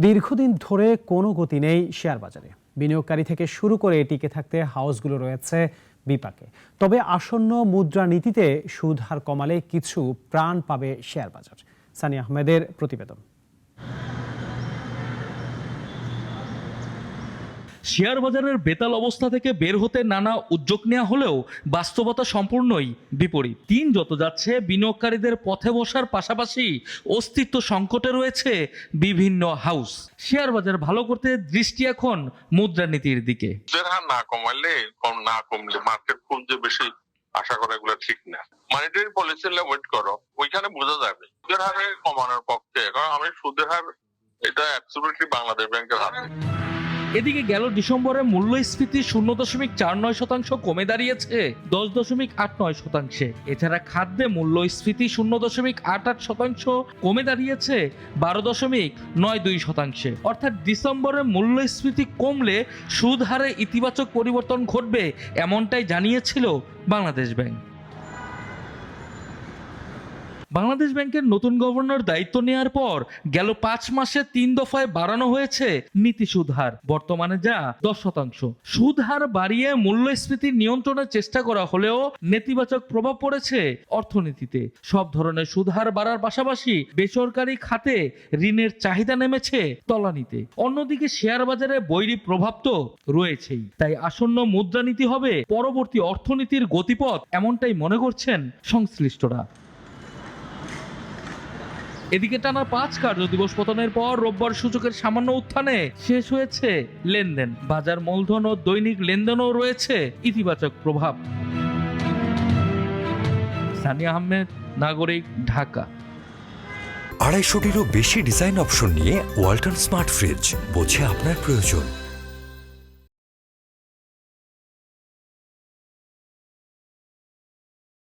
দীর্ঘদিন ধরে কোনো গতি নেই শেয়ার বাজারে। বিনিয়োগকারী থেকে শুরু করে টিকে থাকতে হাউসগুলো রয়েছে বিপাকে। তবে আসন্ন মুদ্রানীতিতে সুদ হার কমালে কিছু প্রাণ পাবে শেয়ার বাজার। সানি আহমেদের প্রতিবেদন। শেয়ার বাজারের বেতাল অবস্থা থেকে বের হতে নানা উদ্যোগ নেওয়া হলেও বাস্তবতা সম্পূর্ণই বিপরীত। দিন যত যাচ্ছে বিনিয়োগকারীদের পথে বসার পাশাপাশি অস্তিত্ব সংকটে রয়েছে বিভিন্ন হাউস। শেয়ার বাজার ভালো করতে দৃষ্টি এখন মুদ্রানীতির দিকে। না কমলে মার্কেট খুব যে বেশি আশা করা এগুলো ঠিক না। মনিটারি পলিসি ওয়েট করো, ওইখানে বোঝা যাবে সুদের হারে কমানোর পক্ষে। কারণ আমি সুদের হার এটা অ্যাবসলিউটলি বাংলাদেশ ব্যাংকের হাতে। এদিকে গেল ডিসেম্বরে মূল্যস্ফীতি 0.49% কমে দাঁড়িয়েছে 10.89%। এছাড়া খাদ্যে মূল্যস্ফীতি 0.88% কমে দাঁড়িয়েছে 12.92%। অর্থাৎ ডিসেম্বরে মূল্যস্ফীতি কমলে সুদ হারে ইতিবাচক পরিবর্তন ঘটবে, এমনটাই জানিয়েছিল বাংলাদেশ ব্যাংক। বাংলাদেশ ব্যাংকের নতুন গভর্নর দায়িত্ব নেওয়ার পর গেল 5 মাসে 3 দফায় বাড়ানো হয়েছে নীতি সুদ হার, বর্তমানে যা 10%। সুদ হার বাড়িয়ে মূল্যস্ফীতি নিয়ন্ত্রণের চেষ্টা করা হলেও নেতিবাচক প্রভাব পড়েছে অর্থনীতিতে। সব ধরনের সুদ হার বাড়ার পাশাপাশি বেসরকারি খাতে ঋণের চাহিদা নেমেছে তলানিতে। অন্যদিকে শেয়ার বাজারে বৈরী প্রভাব তো রয়েছেই। তাই আসন্ন মুদ্রানীতি হবে পরবর্তী অর্থনীতির গতিপথ, এমনটাই মনে করছেন সংশ্লিষ্টরা। এদিকে টানা 5 কার্যদিবস পতনের পর রোববার সূচকের সামান্য উত্থানে শেষ হয়েছে লেনদেন। বাজার মূলধন ও দৈনিক লেনদেনও রয়েছে ইতিবাচক প্রভাব। সানি আহমেদ, নাগরিক, ঢাকা। 250-টিরও বেশি ডিজাইন অপশন নিয়ে ওয়ালটন স্মার্ট ফ্রিজ, বোঝে আপনার প্রয়োজন।